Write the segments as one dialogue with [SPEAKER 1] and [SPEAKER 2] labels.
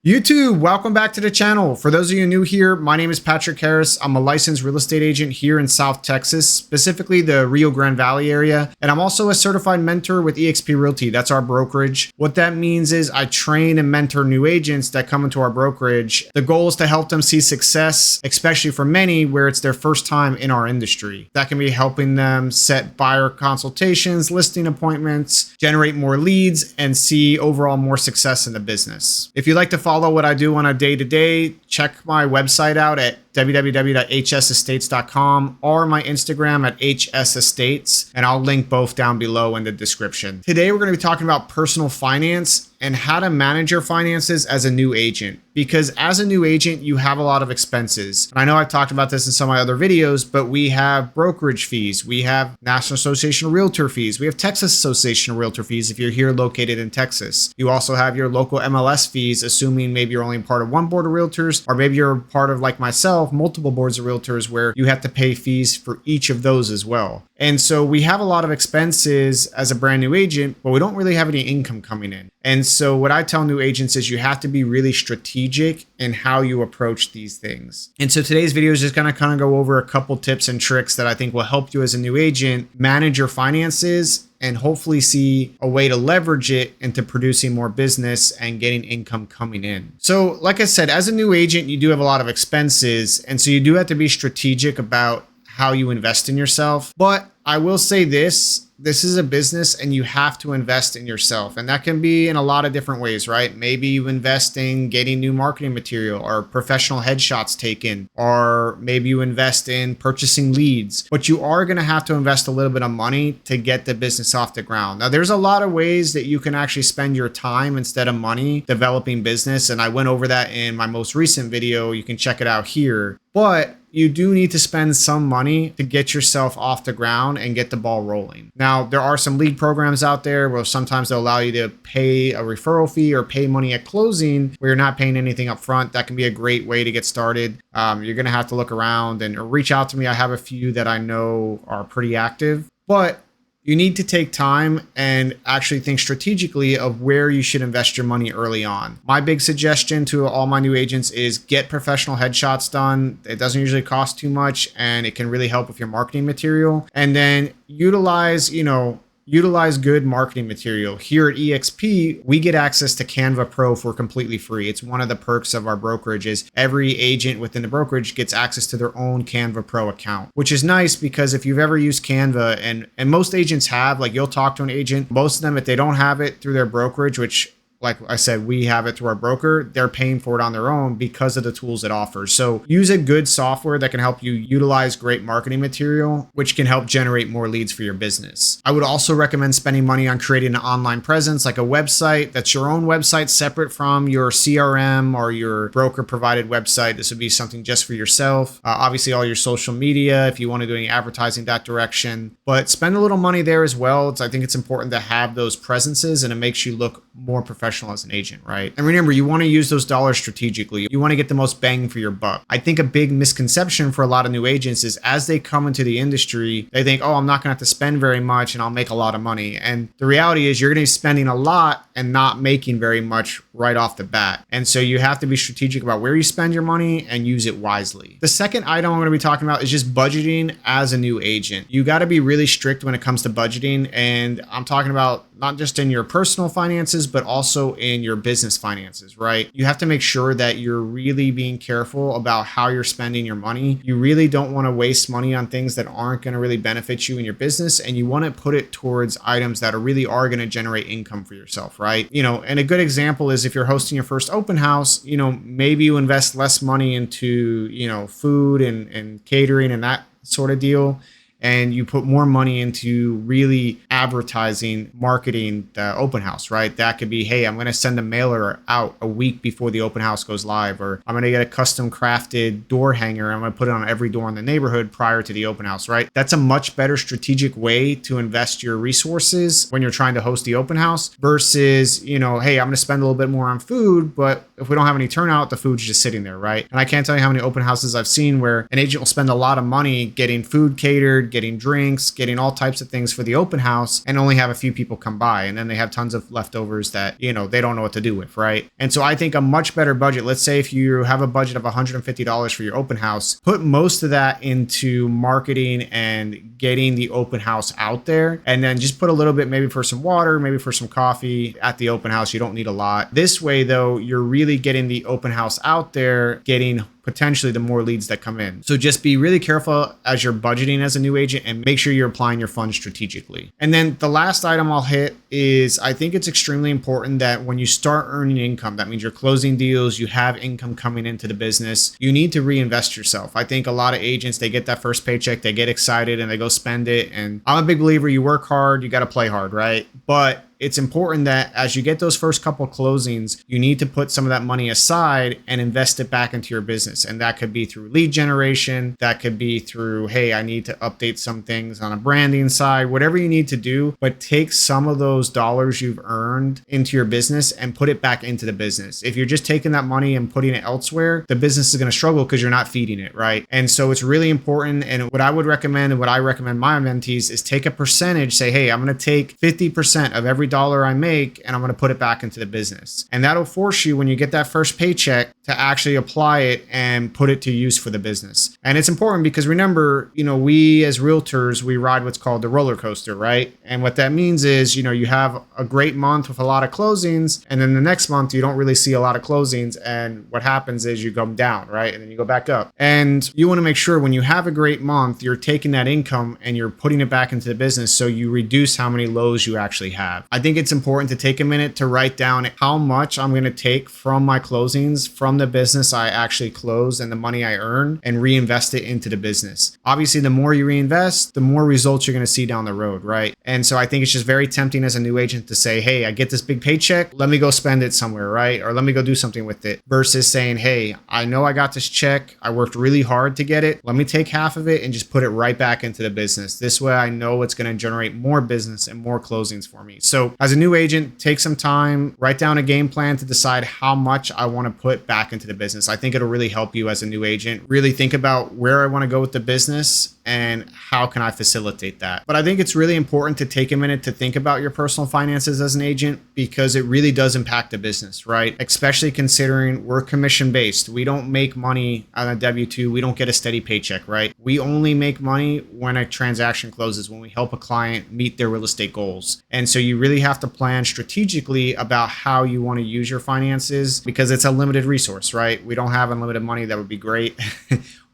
[SPEAKER 1] YouTube, welcome back to the channel. For those of you new here, my name is Patrick Harris. I'm a licensed real estate agent here in South Texas, specifically the Rio Grande Valley area. And I'm also a certified mentor with eXp Realty. That's our brokerage. What that means is I train and mentor new agents that come into our brokerage. The goal is to help them see success, especially for many where it's their first time in our industry. That can be helping them set buyer consultations, listing appointments, generate more leads, and see overall more success in the business. If you'd like to follow what I do on a day-to-day, check my website out at www.hsestates.com or my Instagram at hsestates, and I'll link both down below in the description. Today, we're going to be talking about personal finance and how to manage your finances as a new agent. Because as a new agent, you have a lot of expenses. And I know I've talked about this in some of my other videos, but we have brokerage fees. We have National Association of Realtor fees. We have Texas Association of Realtor fees if you're here located in Texas. You also have your local MLS fees, assuming maybe you're only part of one board of realtors, or maybe you're part of, like myself, multiple boards of realtors where you have to pay fees for each of those as well. And so we have a lot of expenses as a brand new agent, but we don't really have any income coming in. And so what I tell new agents is you have to be really strategic in how you approach these things. And so today's video is just going to kind of go over a couple tips and tricks that I think will help you as a new agent manage your finances and hopefully see a way to leverage it into producing more business and getting income coming in. So like I said, as a new agent, you do have a lot of expenses. And so you do have to be strategic about how you invest in yourself. But I will say this is a business and you have to invest in yourself. And that can be in a lot of different ways, right? Maybe you invest in getting new marketing material or professional headshots taken, or maybe you invest in purchasing leads. But you are going to have to invest a little bit of money to get the business off the ground. Now, there's a lot of ways that you can actually spend your time instead of money developing business. And I went over that in my most recent video. You can check it out here. But you do need to spend some money to get yourself off the ground and get the ball rolling. Now, there are some lead programs out there where sometimes they'll allow you to pay a referral fee or pay money at closing where you're not paying anything up front. That can be a great way to get started. You're going to have to look around and reach out to me. I have a few that I know are pretty active, but you need to take time and actually think strategically of where you should invest your money early on. My big suggestion to all my new agents is get professional headshots done. It doesn't usually cost too much and it can really help with your marketing material. And then utilize good marketing material. Here at eXp, we get access to Canva Pro for completely free. It's one of the perks of our brokerage is every agent within the brokerage gets access to their own Canva Pro account, which is nice because if you've ever used Canva, and most agents have, like you'll talk to an agent, most of them, if they don't have it through their brokerage, which like I said, we have it through our broker, they're paying for it on their own because of the tools it offers. So use a good software that can help you utilize great marketing material, which can help generate more leads for your business. I would also recommend spending money on creating an online presence, like a website that's your own website separate from your CRM or your broker provided website. This would be something just for yourself. Obviously all your social media, if you want to do any advertising that direction, but spend a little money there as well. I think it's important to have those presences and it makes you look more professional as an agent, right? And remember, you want to use those dollars strategically. You want to get the most bang for your buck. I think a big misconception for a lot of new agents is as they come into the industry, they think, oh, I'm not going to have to spend very much and I'll make a lot of money. And the reality is you're going to be spending a lot and not making very much right off the bat. And so you have to be strategic about where you spend your money and use it wisely. The second item I'm going to be talking about is just budgeting as a new agent. You got to be really strict when it comes to budgeting. And I'm talking about not just in your personal finances, but also in your business finances, right? You have to make sure that you're really being careful about how you're spending your money. You really don't want to waste money on things that aren't going to really benefit you in your business. And you want to put it towards items that really are going to generate income for yourself, right? And a good example is if you're hosting your first open house, maybe you invest less money into, food and catering and that sort of deal. And you put more money into really advertising, marketing the open house, right? That could be, hey, I'm going to send a mailer out a week before the open house goes live, or I'm going to get a custom crafted door hanger. I'm going to put it on every door in the neighborhood prior to the open house, right? That's a much better strategic way to invest your resources when you're trying to host the open house versus, hey, I'm going to spend a little bit more on food, but if we don't have any turnout, the food's just sitting there, right? And I can't tell you how many open houses I've seen where an agent will spend a lot of money getting food catered, getting drinks, getting all types of things for the open house. house and only have a few people come by. And then they have tons of leftovers that, they don't know what to do with, right? And so I think a much better budget, let's say if you have a budget of $150 for your open house, put most of that into marketing and getting the open house out there. And then just put a little bit maybe for some water, maybe for some coffee at the open house. You don't need a lot. This way, though, you're really getting the open house out there, getting potentially the more leads that come in. So just be really careful as you're budgeting as a new agent and make sure you're applying your funds strategically. And then the last item I'll hit is I think it's extremely important that when you start earning income, that means you're closing deals, you have income coming into the business, you need to reinvest yourself. I think a lot of agents, they get that first paycheck, they get excited and they go spend it. And I'm a big believer, you work hard, you got to play hard, right? But it's important that as you get those first couple closings, you need to put some of that money aside and invest it back into your business. And that could be through lead generation. That could be through, hey, I need to update some things on a branding side, whatever you need to do, but take some of those dollars you've earned into your business and put it back into the business. If you're just taking that money and putting it elsewhere, the business is going to struggle because you're not feeding it, right? And so it's really important. And what I would recommend and what I recommend my mentees is take a percentage, say, hey, I'm going to take 50% of every dollar I make and I'm going to put it back into the business. And that'll force you when you get that first paycheck to actually apply it and put it to use for the business. And it's important because remember, we as realtors, we ride what's called the roller coaster, right? And what that means is, you have a great month with a lot of closings and then the next month you don't really see a lot of closings. And what happens is you come down, right? And then you go back up. And you want to make sure when you have a great month, you're taking that income and you're putting it back into the business so you reduce how many lows you actually have. I think it's important to take a minute to write down how much I'm going to take from my closings, from the business I actually close and the money I earn and reinvest it into the business. Obviously, the more you reinvest, the more results you're going to see down the road, right? And so I think it's just very tempting as a new agent to say, hey, I get this big paycheck, let me go spend it somewhere, right? Or let me go do something with it versus saying, hey, I know I got this check. I worked really hard to get it. Let me take half of it and just put it right back into the business. This way I know it's going to generate more business and more closings for me. So as a new agent, take some time, write down a game plan to decide how much I want to put back into the business. I think it'll really help you as a new agent. Really think about where I want to go with the business and how can I facilitate that. But I think it's really important to take a minute to think about your personal finances as an agent because it really does impact the business, right? Especially considering we're commission based. We don't make money on a W-2. We don't get a steady paycheck, right? We only make money when a transaction closes, when we help a client meet their real estate goals. And so you really have to plan strategically about how you want to use your finances because it's a limited resource, right? We don't have unlimited money. That would be great.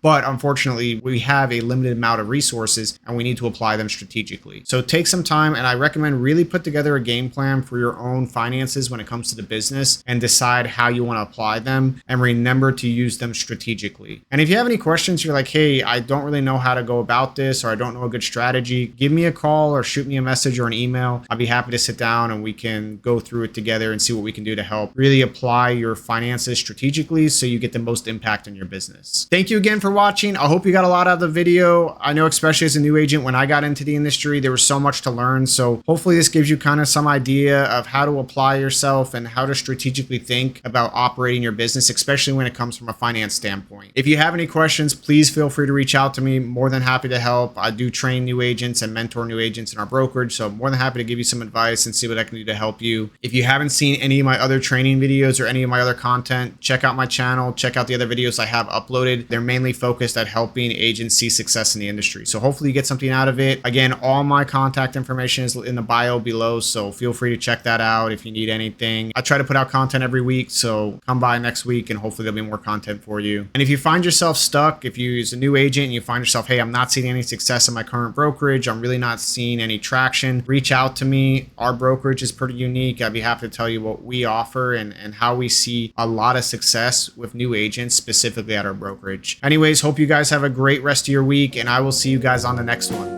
[SPEAKER 1] But unfortunately, we have a limited amount of resources and we need to apply them strategically. So take some time and I recommend really put together a game plan for your own finances when it comes to the business and decide how you want to apply them and remember to use them strategically. And if you have any questions, you're like, hey, I don't really know how to go about this or I don't know a good strategy, give me a call or shoot me a message or an email. I'll be happy to sit down and we can go through it together and see what we can do to help really apply your finances strategically so you get the most impact on your business. Thank you again for watching. I hope you got a lot out of the video. I know especially as a new agent, when I got into the industry, there was so much to learn. So hopefully this gives you kind of some idea of how to apply yourself and how to strategically think about operating your business, especially when it comes from a finance standpoint. If you have any questions, please feel free to reach out to me. More than happy to help. I do train new agents and mentor new agents in our brokerage. So I'm more than happy to give you some advice and see what I can do to help you. If you haven't seen any of my other training videos or any of my other content, check out my channel, check out the other videos I have uploaded. They're mainly focused at helping agents see success in the industry. So hopefully you get something out of it. Again, all my contact information is in the bio below, so feel free to check that out if you need anything. I try to put out content every week, so come by next week and hopefully there'll be more content for you. And if you find yourself stuck, if you're a new agent and you find yourself, hey, I'm not seeing any success in my current brokerage, I'm really not seeing any traction, reach out to me. Our brokerage is pretty unique. I'd be happy to tell you what we offer and how we see a lot of success with new agents, specifically at our brokerage. Anyways, hope you guys have a great rest of your week, and I will see you guys on the next one.